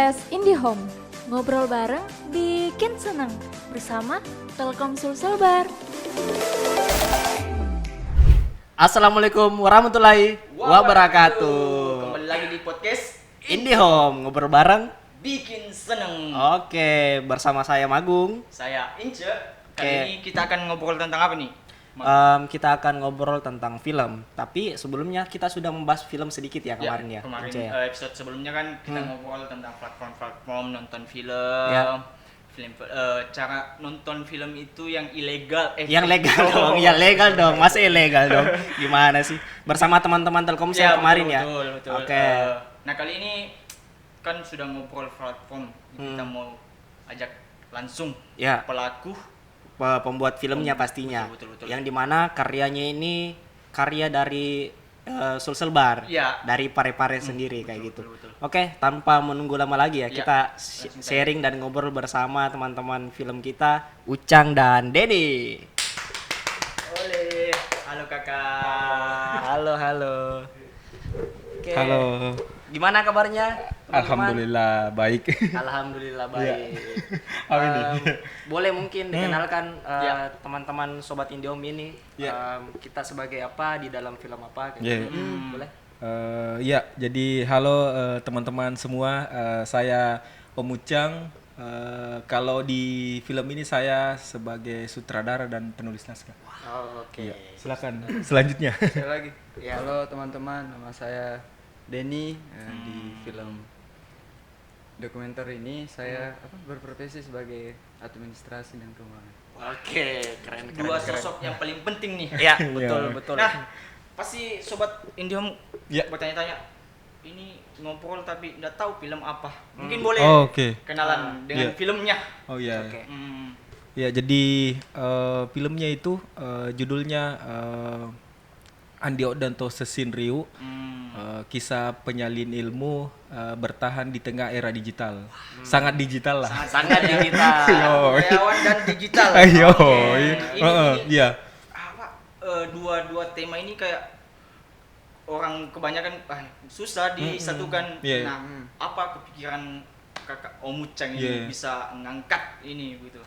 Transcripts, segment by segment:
podcast IndiHome. Ngobrol bareng bikin seneng bersama Telkomsel Selbar. Assalamualaikum warahmatullahi wabarakatuh. Kembali lagi di podcast IndiHome, ngobrol bareng. Bikin Seneng. Oke, bersama saya Magung. Saya Ince. Kali Oke. ini kita akan ngobrol tentang apa nih? Kita akan ngobrol tentang film. Tapi sebelumnya kita sudah membahas film sedikit ya kemarin ya. Kemarin Ince ya? episode sebelumnya kan kita ngobrol tentang platform nonton film. Ya. Cara nonton film itu yang ilegal Yang legal dong, ya legal dong, masa ilegal dong. Gimana sih? Bersama teman-teman Telkomsel kemarin ya. Betul. Oke. Nah, kali ini kan sudah ngobrol platform. Kita mau ajak langsung Ya. pelaku. Pembuat filmnya pastinya. Betul. Yang dimana karyanya ini karya dari Sulselbar, Ya. dari Pare-Pare sendiri kayak gitu. betul. Oke, tanpa menunggu lama lagi ya, Ya, kita langsung saja. sharing dan ngobrol bersama teman-teman film kita, Ucang dan Denny. Oleh, halo kakak. Halo. Oke. Halo. Gimana kabarnya? teman-teman? Alhamdulillah baik. Alhamdulillah baik. Amin. Boleh mungkin dikenalkan Ya. teman-teman sobat Indihome ini, Ya. kita sebagai apa di dalam film apa? Kayak Ya. gitu. Boleh? Ya, jadi halo teman-teman semua. Saya Om Ucang. Kalau di film ini saya sebagai sutradara dan penulis naskah. Oh, oke. Silakan selanjutnya. Sekali lagi. Ya. Halo teman-teman, nama saya Denny. Di film dokumenter ini saya berprofesi sebagai administrasi dan keuangan. Oke, keren. Dua sosok yang paling penting nih. Ya, betul. Nah, pasti sobat Indihome Ya. bertanya-tanya, ini ngobrol tapi nggak tahu film apa. Mungkin boleh Oh, oke. kenalan dengan Iya. filmnya. Oh iya. Oke. Ya, jadi filmnya itu judulnya Andi Odanto Sesin Riu. Kisah penyalin ilmu bertahan di tengah era digital. Sangat digital lah. Sangat digital. Karyawan dan digital. Ayo. Ini Iya. apa? Dua tema ini kayak orang kebanyakan susah disatukan. Iya. Nah, apa kepikiran kakak Om Ucang Iya. ini bisa ngangkat ini gitu?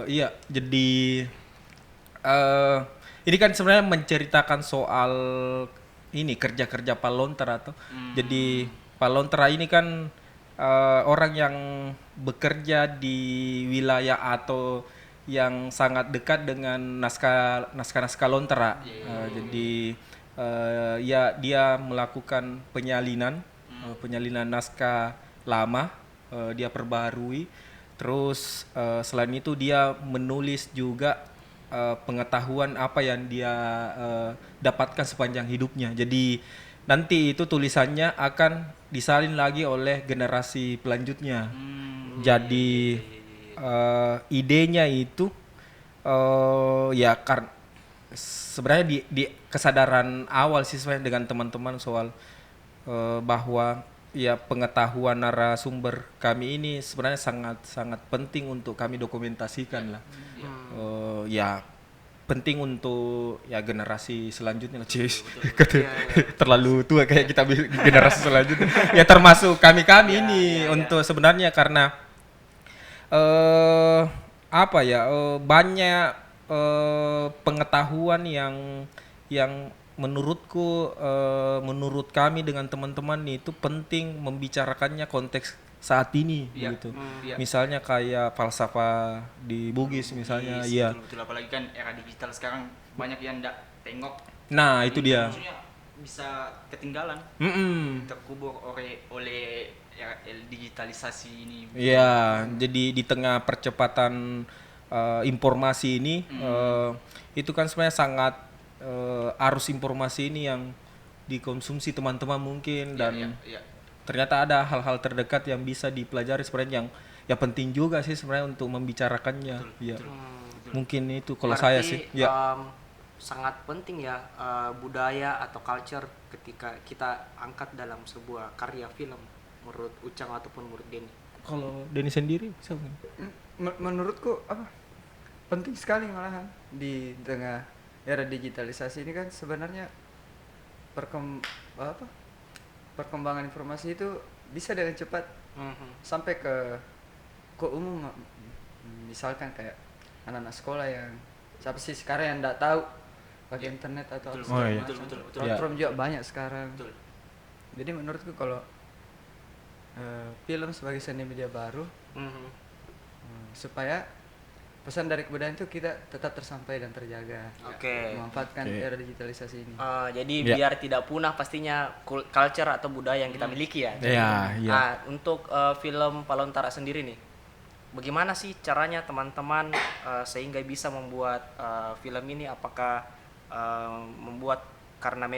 Iya, jadi ini kan sebenarnya menceritakan soal ini kerja-kerja palonter atau jadi palonter ini kan orang yang bekerja di wilayah atau yang sangat dekat dengan naskah lontera. Jadi ya dia melakukan penyalinan naskah lama, dia perbaharui. Terus selain itu dia menulis juga pengetahuan apa yang dia dapatkan sepanjang hidupnya. Jadi nanti itu tulisannya akan disalin lagi oleh generasi pelanjutnya. Jadi idenya itu ya sebenarnya di kesadaran awal sih sebenarnya dengan teman-teman soal bahwa ya pengetahuan narasumber kami ini sebenarnya sangat penting untuk kami dokumentasikan lah. Ya penting untuk ya generasi selanjutnya lah. Terlalu tua kayak kita generasi selanjutnya. Ya termasuk kami ini untuk sebenarnya karena apa ya banyak pengetahuan yang menurutku menurut kami dengan teman-teman itu penting membicarakannya konteks saat ini gitu. Misalnya kayak falsafah di Bugis misalnya, iya. Betul, apalagi kan era digital sekarang banyak yang nggak tengok. Nah, itu dia. Maksudnya bisa ketinggalan, terkubur oleh era digitalisasi ini. Iya, jadi di tengah percepatan informasi ini itu kan sebenarnya sangat arus informasi ini yang dikonsumsi teman-teman mungkin dan Iya. ternyata ada hal-hal terdekat yang bisa dipelajari sebenarnya yang penting juga sih sebenarnya untuk membicarakannya. Iya. Mungkin itu kalau saya sih. Ya. Sangat penting ya budaya atau culture ketika kita angkat dalam sebuah karya film menurut Ucang ataupun menurut Denny. Kalau Denny sendiri bisa mungkin? Menurutku penting sekali malahan di tengah era digitalisasi ini kan sebenarnya perkembangan informasi itu bisa dengan cepat sampai ke umum. Misalkan kayak anak-anak sekolah yang siapa sih sekarang yang nggak tahu pakai internet atau apa Oh, iya. betul. platform juga banyak sekarang. Betul. Jadi menurutku kalau film sebagai seni media baru, supaya pesan dari kebudayaan itu kita tetap tersampai dan terjaga. Oke. Memanfaatkan Oke. era digitalisasi ini. Jadi Ya. biar tidak punah pastinya culture atau budaya yang kita miliki ya. Iya, iya. Nah, untuk film Palontara sendiri nih, bagaimana sih caranya teman-teman sehingga bisa membuat film ini? Apakah membuat karena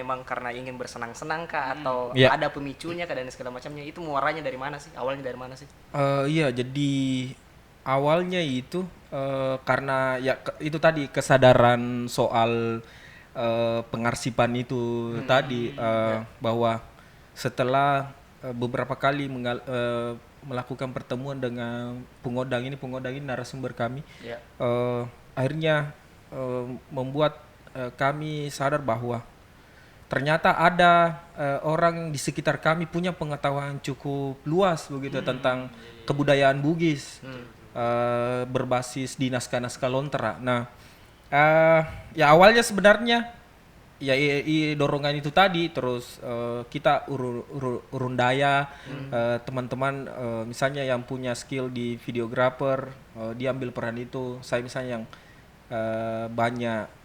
ingin bersenang-senang kah, atau Ya. ada pemicunya kah dan segala macamnya? Itu muaranya dari mana sih? Awalnya dari mana sih? Iya, jadi awalnya itu karena ya itu tadi kesadaran soal pengarsipan itu tadi bahwa setelah beberapa kali melakukan pertemuan dengan pengodang ini narasumber kami, Ya. akhirnya membuat kami sadar bahwa ternyata ada orang di sekitar kami punya pengetahuan cukup luas begitu tentang kebudayaan Bugis berbasis di naskah-naskah Lontera. Nah, ya awalnya sebenarnya ya dorongan itu tadi, terus kita urun daya teman-teman misalnya yang punya skill di videographer, dia ambil peran itu. Saya misalnya yang banyak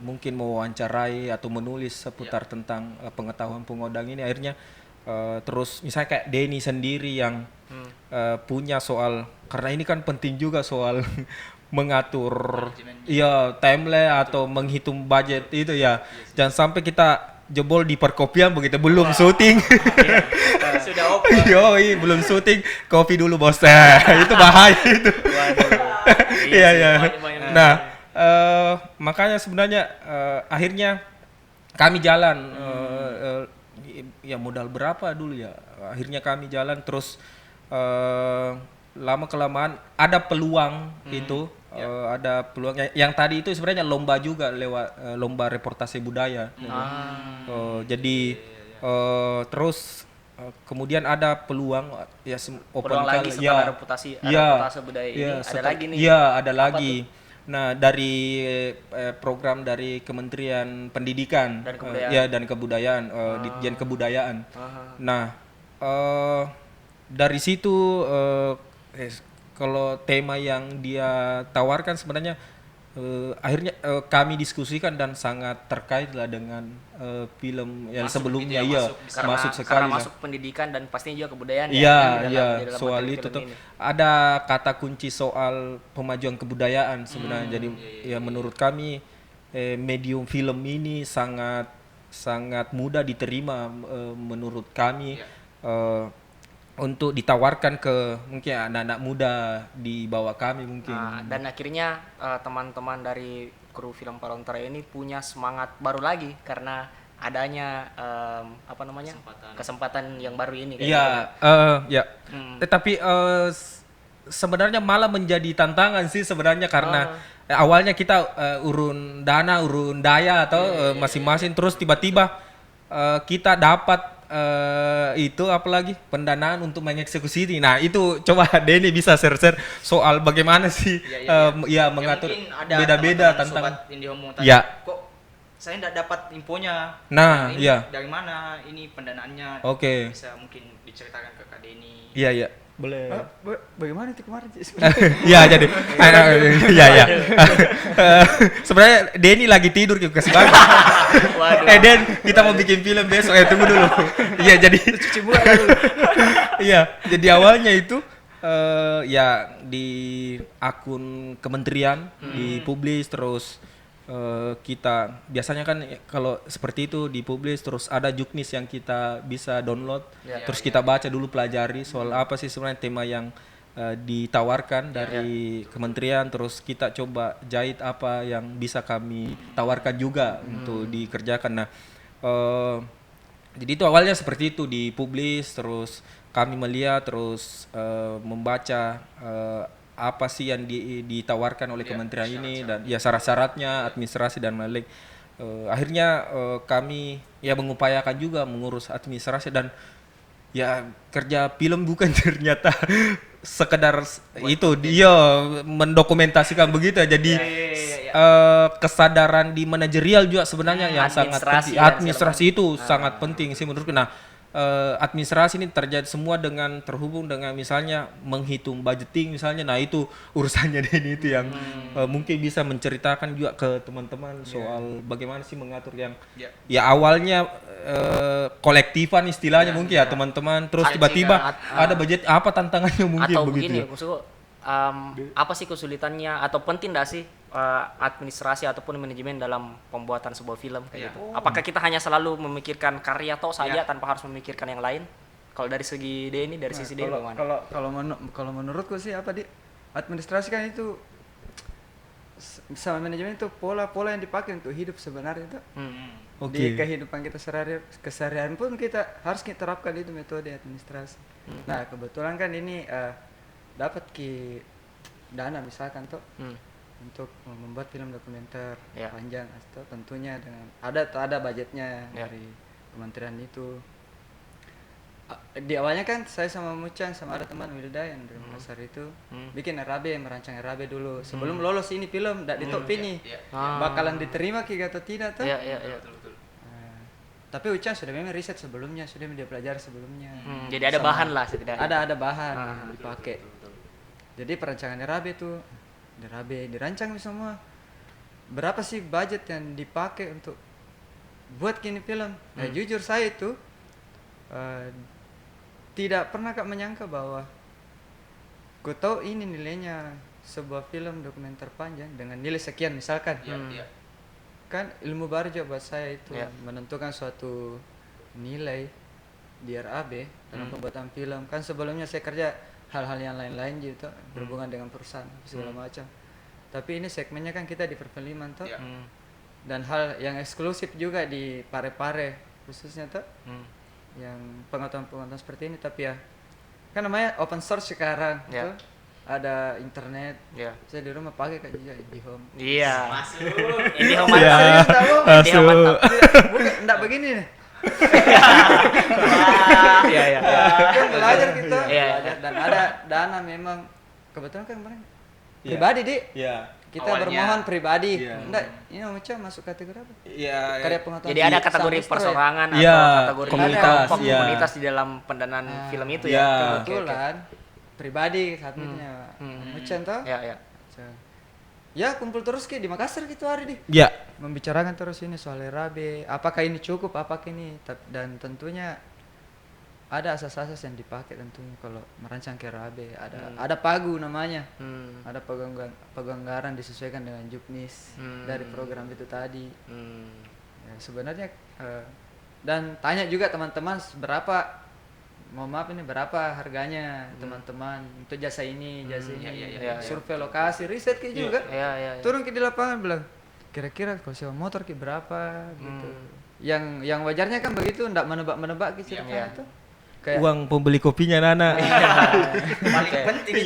mungkin mewawancarai atau menulis seputar tentang pengetahuan pengodang ini, akhirnya terus misalnya kayak Denny sendiri yang punya soal, karena ini kan penting juga soal mengatur timeline atau menghitung budget itu ya. Jangan sampai kita jebol di perkopian begitu belum syuting. Sudah open. Yoi, belum syuting, kopi dulu bos. Itu bahaya itu. Iya, iya. Nah, makanya sebenarnya akhirnya kami jalan ya modal berapa dulu ya. Akhirnya kami jalan terus lama kelamaan ada peluang itu ada peluang yang tadi itu sebenarnya lomba juga lewat lomba reportase budaya. Jadi terus kemudian ada peluang ya Peluang lagi setelah reportase budaya ini ada lagi nih. Iya, ada lagi. Nah, dari program dari Kementerian Pendidikan dan Kebudayaan, Ditjen Kebudayaan. Nah, dari situ kalau tema yang dia tawarkan sebenarnya akhirnya kami diskusikan dan sangat terkait lah dengan film yang sebelumnya, masuk sekali karena lah. masuk pendidikan dan pastinya juga kebudayaan Iya, di dalam soal materi itu film tuh ini. ada kata kunci soal pemajuan kebudayaan sebenarnya. Jadi ya menurut kami medium film ini sangat mudah diterima menurut kami untuk ditawarkan ke mungkin anak-anak muda di bawah kami mungkin. Dan akhirnya teman-teman dari kru film Palontara ini punya semangat baru lagi karena adanya kesempatan yang baru ini. Iya, ya. Tetapi sebenarnya malah menjadi tantangan sih sebenarnya karena awalnya kita urun dana, urun daya atau masing-masing, terus tiba-tiba kita dapat itu apalagi pendanaan untuk mengeksekusi ini. Nah, itu coba Denny bisa share soal bagaimana sih mengatur beda-beda tentang Kok saya tidak dapat infonya. Nah, ini dari mana ini pendanaannya? Oke. Bisa mungkin diceritakan ke Kak Denny. Iya. Boleh. Bagaimana itu kemarin? Iya, jadi iya. Sebenarnya Denny lagi tidur kita kasih banget. Den, kita mau bikin film besok. Tunggu dulu. Iya, jadi Cuci muka dulu. iya, jadi awalnya itu ya di akun kementerian dipublis, terus kita biasanya kan kalau seperti itu dipublis, terus ada juknis yang kita bisa download, terus kita baca dulu, pelajari soal apa sih sebenarnya tema yang ditawarkan dari kementerian, terus kita coba jahit apa yang bisa kami tawarkan juga untuk dikerjakan. Nah, jadi itu awalnya seperti itu dipublis, terus kami melihat, terus membaca apa sih yang ditawarkan oleh kementerian ini dan ya syarat-syaratnya, administrasi dan lain-lain. Akhirnya kami ya mengupayakan juga mengurus administrasi dan ya kerja film bukan ternyata sekedar itu dia mendokumentasikan begitu ya. Jadi kesadaran di manajerial juga sebenarnya yang sangat Administrasi penting. dan Administrasi itu sangat penting sih menurutku. Nah, administrasi ini terjadi semua dengan terhubung dengan misalnya menghitung budgeting misalnya. Nah, itu urusannya Denny itu yang mungkin bisa menceritakan juga ke teman-teman soal bagaimana sih mengatur yang ya awalnya kolektifan istilahnya mungkin ya teman-teman, terus tiba-tiba ada budget apa tantangannya mungkin atau begitu begini ya. maksudku apa sih kesulitannya atau penting nggak sih administrasi ataupun manajemen dalam pembuatan sebuah film kayak gitu? Apakah kita hanya selalu memikirkan karya toh saja tanpa harus memikirkan yang lain? Kalau dari segi Denny, dari sisi Denny bagaimana? Kalau menurutku sih apa administrasi kan itu sama manajemen itu pola-pola yang dipakai untuk hidup sebenarnya itu. Di kehidupan kita keseharian pun kita harus kita terapkan itu metode administrasi. Nah, kebetulan kan ini dapat dana misalkan tuh untuk membuat film dokumenter panjang atau tentunya dengan ada budgetnya dari kementerian itu. Di awalnya kan saya sama Mucang sama ada teman Wilda yang dari Makassar itu bikin RAB, merancang RAB dulu sebelum lolos ini film di top ini bakalan diterima atau tidak tuh. Tapi Ucang sudah memang riset sebelumnya, sudah dia pelajari sebelumnya. Jadi ada bahan lah setidaknya. Ada bahan yang dipakai. Jadi perancangan RAB itu dirancang semua. Berapa sih budget yang dipakai untuk buat kini film? Nah, jujur saya itu tidak pernah menyangka bahwa ku tahu ini nilainya sebuah film dokumenter panjang dengan nilai sekian misalkan. Kan ilmu baru juga buat saya itu menentukan suatu nilai di RAB dalam pembuatan film. Kan sebelumnya saya kerja hal-hal yang lain-lain gitu berhubungan dengan perusahaan segala macam. Tapi ini segmennya kan kita di perfilman tuh. Dan hal yang eksklusif juga di Pare-Pare khususnya tuh. Yang pengetahuan-pengetahuan seperti ini, tapi ya kan namanya open source sekarang tuh. Ada internet. Saya di rumah pakai kayak di home. Masuk. Ini home Serius bukan enggak begini nih. Kan belajar kita. Dan ada dana memang kebetulan kan kemarin pribadi kita awalnya. bermohon pribadi. Enggak, ini macam masuk kategori apa? Karya pengetahuan. Jadi ada kategori persorangan atau kategori komunitas di dalam pendanaan film itu ya. Kebetulan pribadi saat itunya Mucen toh. Ya kumpul terus di Makassar gitu hari membicarakan terus ini soal RAB, apakah ini cukup, apakah ini, dan tentunya ada asas-asas yang dipakai tentunya kalau merancang ke RAB. Ada pagu namanya, ada pagu anggaran disesuaikan dengan juknis dari program itu tadi. Ya, sebenarnya dan tanya juga teman-teman berapa, mohon maaf ini berapa harganya teman-teman untuk jasa ini, survei lokasi, riset kayak juga. Turun ke di lapangan bilang kira-kira kalau sewa motor ke berapa gitu. Yang wajarnya kan begitu, enggak menebak gitu itu. Kayak Uang pembeli kopinya Nana. Paling penting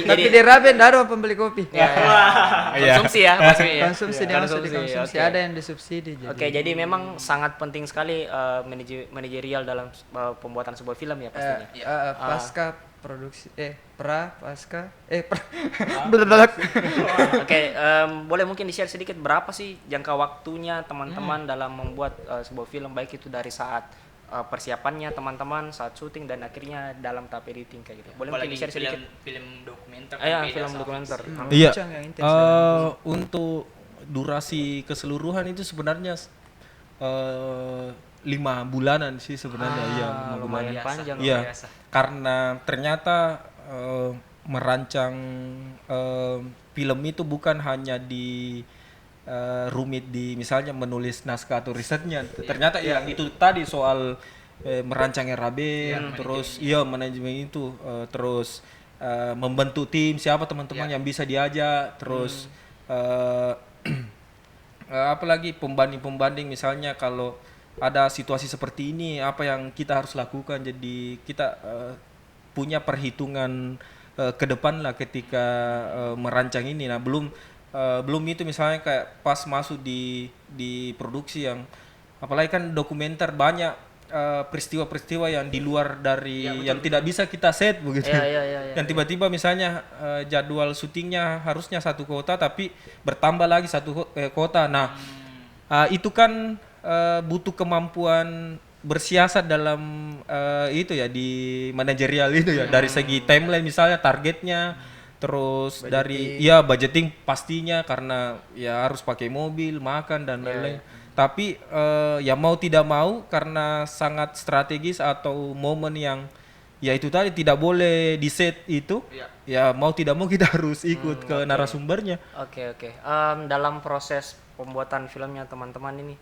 tapi di Raben enggak ada pembeli kopi. Konsumsi ya maksudnya ya. Konsumsi dia masuk di konsumsi, ada yang disubsidi. Jadi memang sangat penting sekali manajerial dalam pembuatan sebuah film ya pastinya. Pasca produksi pasca boleh mungkin di-share sedikit berapa sih jangka waktunya teman-teman dalam membuat sebuah film, baik itu dari saat persiapannya teman-teman, saat syuting, dan akhirnya dalam tahap editing kayak gitu. Boleh mungkin di-share sedikit? Film dokumenter. Film dokumenter. Iya. Untuk durasi keseluruhan itu sebenarnya 5 bulanan sih sebenarnya. Lumayan panjang. Iya. Karena ternyata merancang film itu bukan hanya di rumit di misalnya menulis naskah atau risetnya. Ternyata yang itu tadi soal merancang RAB, terus manajemen itu, terus membentuk tim, siapa teman-teman yang bisa diajak, terus apalagi pembanding misalnya kalau ada situasi seperti ini apa yang kita harus lakukan. Jadi kita punya perhitungan ke depan lah ketika merancang ini. Nah, belum itu misalnya kayak pas masuk di produksi yang apalagi kan dokumenter banyak peristiwa-peristiwa yang di luar dari yang tidak bisa kita set begitu. Yang tiba-tiba misalnya jadwal syutingnya harusnya satu kota tapi bertambah lagi satu kota. Nah, itu kan butuh kemampuan bersiasat dalam itu ya di manajerial itu ya, dari segi timeline misalnya targetnya, terus budgeting. Dari budgeting pastinya karena ya harus pakai mobil, makan dan lain-lain. Tapi ya mau tidak mau karena sangat strategis atau momen yang ya itu tadi tidak boleh di set itu, ya mau tidak mau kita harus ikut ke narasumbernya. Oke. Dalam proses pembuatan filmnya teman-teman ini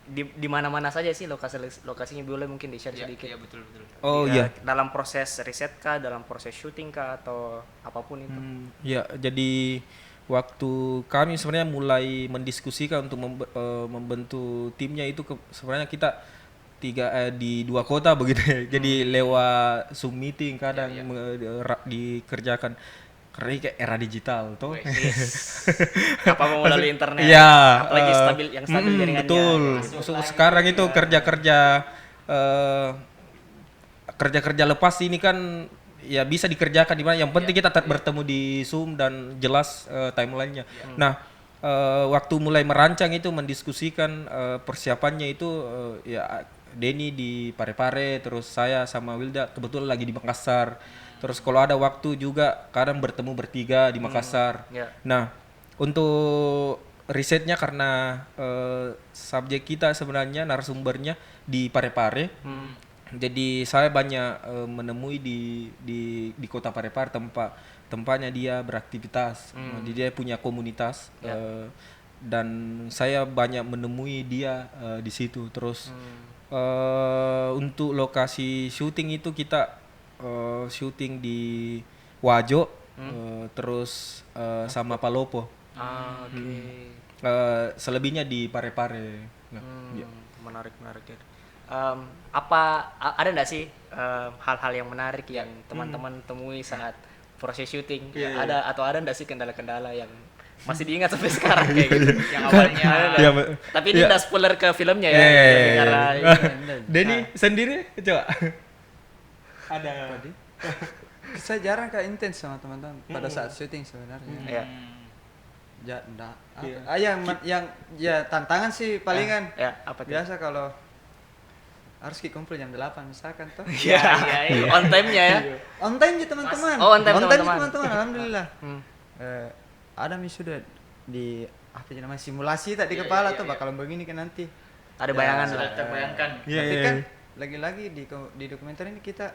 di mana-mana saja sih lokasinya, boleh mungkin di-share sedikit? Iya, betul. Dalam proses riset kah, dalam proses syuting kah, atau apapun itu? Jadi waktu kami sebenarnya mulai mendiskusikan untuk membentuk timnya itu sebenarnya kita di 2 kota begitu ya. Jadi lewat Zoom meeting kadang dikerjakan karena ini kayak era digital tuh. Apa mau melalui internet? Apalagi stabil jaringannya. Betul. Sekarang itu kerja lepas ini kan ya bisa dikerjakan di mana, yang penting kita bertemu di Zoom dan jelas timelinenya. Nah, waktu mulai merancang itu mendiskusikan persiapannya itu ya Denny di Parepare, terus saya sama Wilda kebetulan lagi di Makassar. Terus kalau ada waktu juga kadang bertemu bertiga di Makassar. Nah, untuk risetnya karena subjek kita sebenarnya narasumbernya di Parepare. Jadi saya banyak menemui di kota Parepare tempatnya dia beraktivitas. Jadi dia punya komunitas dan saya banyak menemui dia di situ. Terus untuk lokasi syuting itu kita syuting di Wajo, terus sama Palopo. Selebihnya di Parepare. Menarik ya. Ada nggak sih hal-hal yang menarik yang teman-teman temui saat proses syuting? Ada nggak sih kendala-kendala yang masih diingat sampai sekarang kayak gitu? Yang awalnya tapi ini udah spoiler ke filmnya ya. Denny sendiri coba ada. Saya jarang intens sama teman-teman pada saat syuting sebenarnya. Yang tantangan sih palingan. Biasa kalau harus kumpul jam 8 misalkan tuh. On time-nya ya. On time ya teman-teman. On time teman-teman. Alhamdulillah. Ada sudah di namanya simulasi tak di kepala tuh bakalan begini kan nanti. Ada bayangan sudah terbayangkan. Tapi kan lagi-lagi di dokumenter ini kita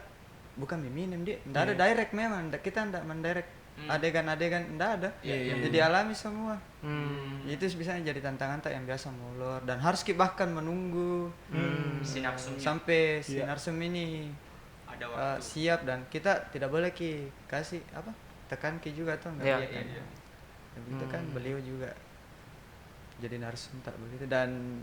bukan minum dia. Enggak ada direct memang. Kita enggak mendirect adegan-adegan, enggak ada. Jadi alami semua. Itu bisa jadi tantangan tak yang biasa molor dan harus bahkan menunggu sampai sinarsum ini ada waktu siap, dan kita tidak boleh kasih tekan juga tuh enggak boleh. Itu kan beliau juga jadi narsum tak begitu, dan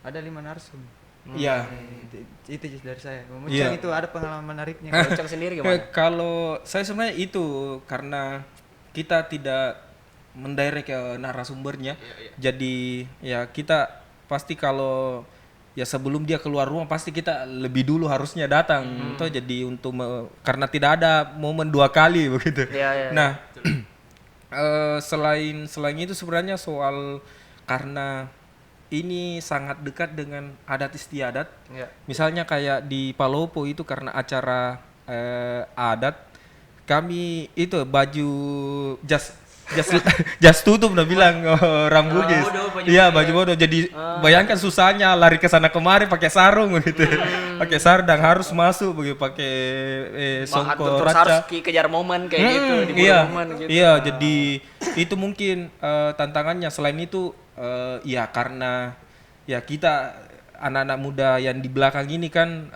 ada 5 narsum. Itu dari saya. Muncang itu ada pengalaman menariknya. Muncang sendiri gimana? Kalau saya sebenarnya itu karena kita tidak mendirect narasumbernya. Jadi ya kita pasti kalau ya sebelum dia keluar rumah pasti kita lebih dulu harusnya datang. Itu jadi untuk karena tidak ada momen 2 kali begitu. Nah, selain itu sebenarnya soal karena ini sangat dekat dengan adat istiadat. Misalnya kayak di Palopo itu karena acara adat, kami itu baju jas tutup udah bilang rambugis. Iya, baju bodoh. Jadi bayangkan susahnya lari ke sana kemari pakai sarung gitu. Pakai sarung dan harus masuk begitu pakai songkok terus raca. Harus kejar momen kayak gitu, momen gitu. Iya, jadi itu mungkin tantangannya. Selain itu ya karena ya kita anak-anak muda yang di belakang ini kan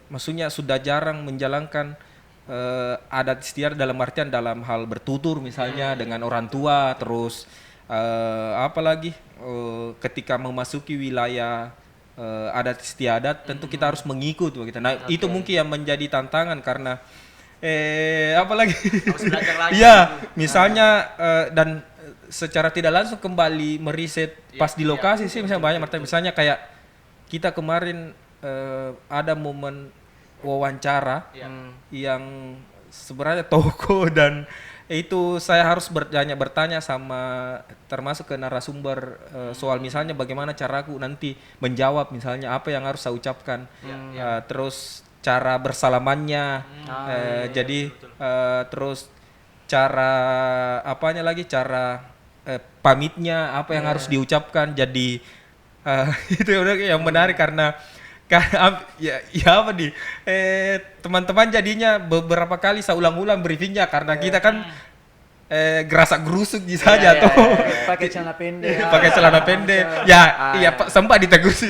maksudnya sudah jarang menjalankan adat istiadat dalam artian dalam hal bertutur misalnya dengan orang tua, terus apalagi ketika memasuki wilayah adat istiadat tentu kita harus mengikut begitu. Nah, itu mungkin yang menjadi tantangan karena apalagi harus belajar lagi. iya, misalnya dan secara tidak langsung kembali meriset pas di lokasi sih, misalnya banyak misalnya kayak kita kemarin ada momen wawancara yang sebenarnya toko dan itu saya harus bertanya sama termasuk ke narasumber soal misalnya bagaimana caraku nanti menjawab misalnya apa yang harus saya ucapkan, terus cara bersalamannya, jadi terus cara apanya lagi, cara pamitnya apa yang harus diucapkan. Jadi itu yang menarik karena apa nih teman-teman jadinya beberapa kali saya ulang-ulang briefingnya karena kita kan gerasak gerusuk saja tuh pakai celana pendek sempat ditegur sih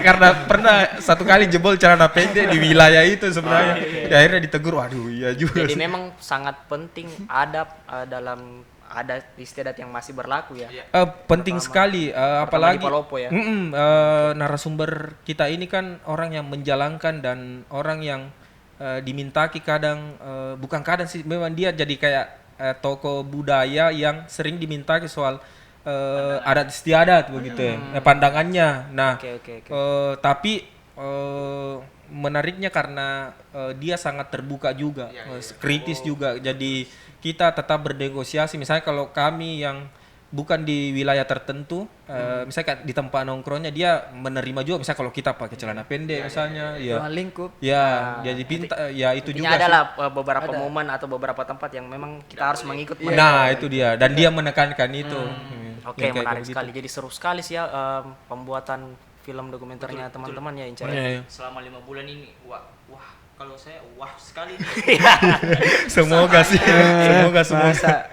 karena pernah satu kali jebol celana pendek di wilayah itu sebenarnya. Akhirnya ditegur, waduh iya juga jadi sih. memang sangat penting adab dalam ada istiadat yang masih berlaku ya. Penting sekali, apalagi di Palopo ya. Narasumber kita ini kan orang yang menjalankan dan orang yang dimintaki kadang bukan kadang sih, memang dia jadi kayak tokoh budaya yang sering dimintaki soal adat istiadat begitu ya, pandangannya. Nah, tapi menariknya karena dia sangat terbuka juga, kritis juga. Jadi kita tetap bernegosiasi. Misalnya kalau kami yang bukan di wilayah tertentu, misalnya di tempat nongkrongnya dia menerima juga. Misalnya kalau kita pakai celana pendek misalnya, lingkup. Jadi pinta, itu juga. Adalah beberapa momen atau beberapa tempat yang memang kita harus mengikut. Nah itu dia. Dan dia menekankan itu. Oke, menarik sekali. Jadi seru sekali sih ya pembuatan film dokumenternya teman-teman ya Inca. Selama 5 bulan ini, wah kalau saya sekali. Semoga sih. Semoga.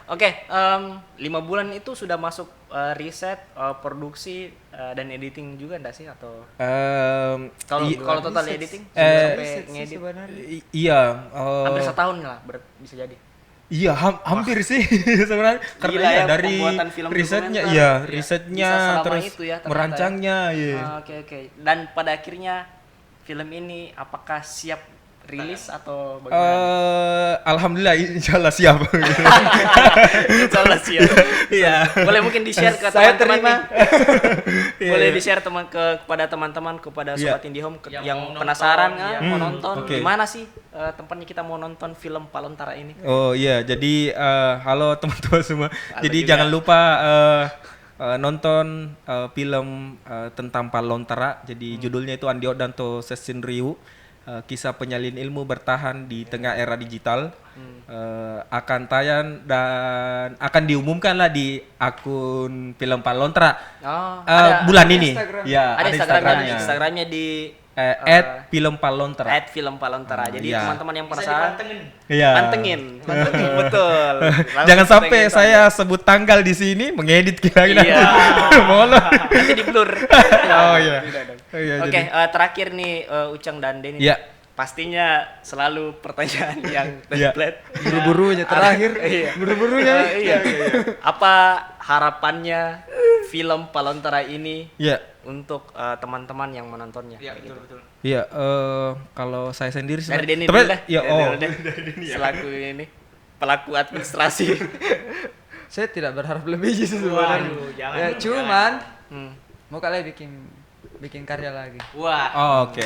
Oke, 5 bulan itu sudah masuk riset, produksi dan editing juga enggak sih atau kalau total editing sampai ngedit? Iya, hampir setahun lah bisa jadi. Iya, hampir sih sebenarnya karena ya, dari risetnya, terus itu ya, merancangnya, Oke. Dan pada akhirnya film ini apakah siap rilis atau bagaimana? Alhamdulillah, insyaallah siap. Insyaallah siap. Iya. Boleh mungkin di-share ke teman-teman. Boleh di-share kepada teman-teman, kepada sobat IndiHome yang penasaran mau nonton. Gimana sih tempatnya kita mau nonton film Palontara ini? Oh iya, jadi halo teman-teman semua. Jadi jangan lupa nonton film tentang Palontara. Jadi judulnya itu Andiot Danto Sesin Riu, kisah penyalin ilmu bertahan di tengah era digital. Akan tayang dan akan diumumkan lah di akun film Palontara bulan ini. Ya, ada Instagramnya di @filmpalontara. @filmpalontara. Jadi teman-teman yang penasaran pantengin. Betul. Jangan sampai saya sebut tanggal di sini mengedit kira-kira. Molor. Nanti di blur. Oh iya. Oke, terakhir nih Ucang dan Denny. Pastinya selalu pertanyaan yang template. Buru-burunya terakhir. Buru-burunya. Apa harapannya film Palontara ini untuk teman-teman yang menontonnya? Iya, betul. Iya, kalau saya sendiri dari Denny dulu dah. Selaku ya. ini pelaku administrasi. Saya tidak berharap lebih sih sebenarnya. Cuman mau kalian bikin karya lagi. Wah. Oke.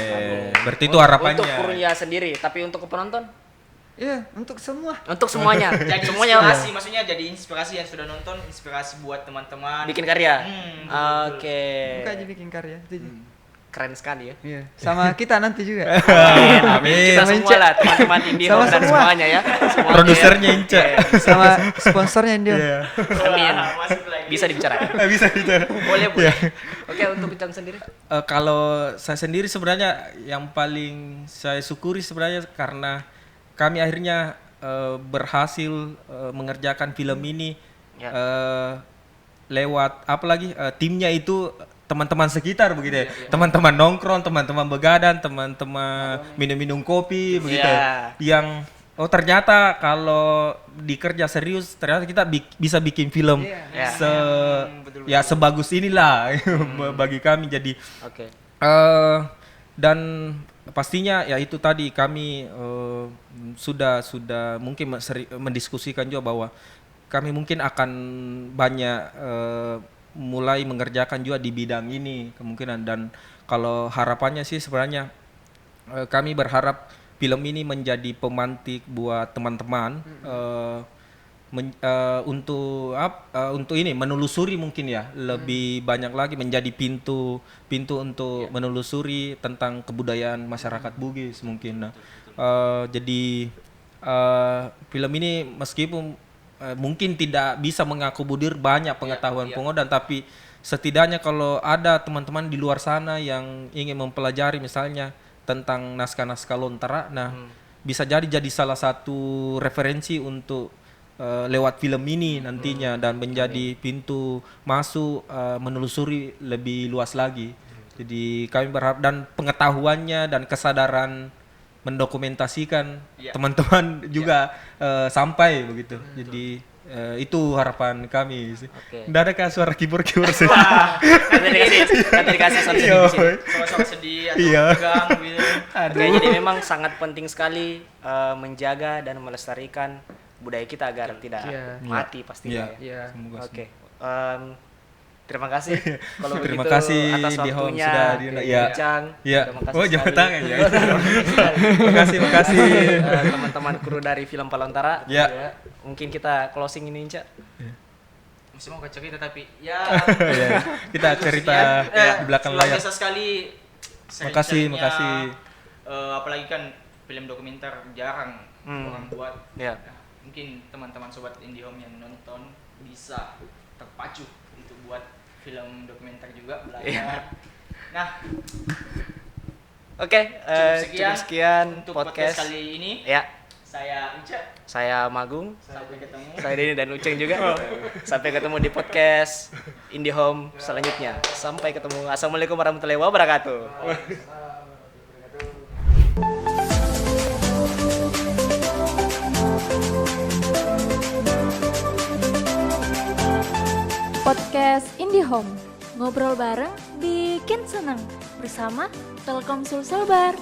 Berarti itu harapannya. Untuk Kurnia sendiri, tapi untuk penonton? Iya, untuk semua. Untuk semuanya. Jadi semuanya inspirasi, maksudnya jadi inspirasi yang sudah nonton, inspirasi buat teman-teman. Bikin karya. Oke. Bukan aja bikin karya. Keren sekali ya. Iya. Sama kita nanti juga. Amin. Kita semua lah teman-teman IndiHome dan semuanya ya. Produsernya Inca. Sama sponsornya IndiHome. Amin. Bisa dibicarakan. Bisa bicara. Boleh. Oke, untuk Ucang sendiri? Kalau saya sendiri sebenarnya yang paling saya syukuri sebenarnya karena kami akhirnya berhasil mengerjakan film ini lewat apalagi timnya itu teman-teman sekitar begitu ya. Teman-teman nongkrong, teman-teman begadang, teman-teman minum-minum kopi begitu. Yang ternyata kalau dikerja serius ternyata kita bisa bikin film sebagus inilah bagi kami. Jadi dan pastinya ya itu tadi kami sudah mungkin mendiskusikan juga bahwa kami mungkin akan banyak mulai mengerjakan juga di bidang ini kemungkinan, dan kalau harapannya sih sebenarnya kami berharap film ini menjadi pemantik buat teman-teman untuk ini menelusuri mungkin ya lebih banyak lagi, menjadi pintu untuk menelusuri tentang kebudayaan masyarakat Bugis mungkin. Jadi film ini meskipun mungkin tidak bisa mengakomodir banyak pengetahuan pengodan, tapi setidaknya kalau ada teman-teman di luar sana yang ingin mempelajari misalnya tentang naskah-naskah Lontara, bisa jadi salah satu referensi untuk lewat film ini nantinya, dan menjadi pintu masuk menelusuri lebih luas lagi. Jadi kami berharap, dan pengetahuannya dan kesadaran mendokumentasikan teman-teman juga sampai begitu. Jadi itu harapan kami sih. Nggak ada kayak suara keyboard sih. Nanti dikasih sound sedih di sini. Sama-sama sedih atau tegang gitu. Oke, jadi memang sangat penting sekali menjaga dan melestarikan budaya kita agar tidak mati pastinya. Oke. Terima kasih kalau begitu. Terima kasih atas waktunya, Ucang. Terima kasih jangan tangan ya. Terima kasih teman-teman kru dari film Palontara. Mungkin kita closing ini, Cak. Masih mau cerita tapi kita cerita di belakang layar. Biasa sekali. Makasih. Apalagi kan film dokumenter jarang orang buat. Mungkin teman-teman sobat IndiHome yang nonton bisa terpacu untuk buat film dokumenter juga, belajar. Nah, oke, cukup sekian untuk podcast kali ini. Saya Uca. Saya Magung. Sampai ketemu. Saya Denny dan Uceng juga. Sampai ketemu di podcast IndiHome selanjutnya. Sampai ketemu. Assalamualaikum warahmatullahi wabarakatuh. Podcast IndiHome, ngobrol bareng bikin seneng bersama Telkomsel Selbar.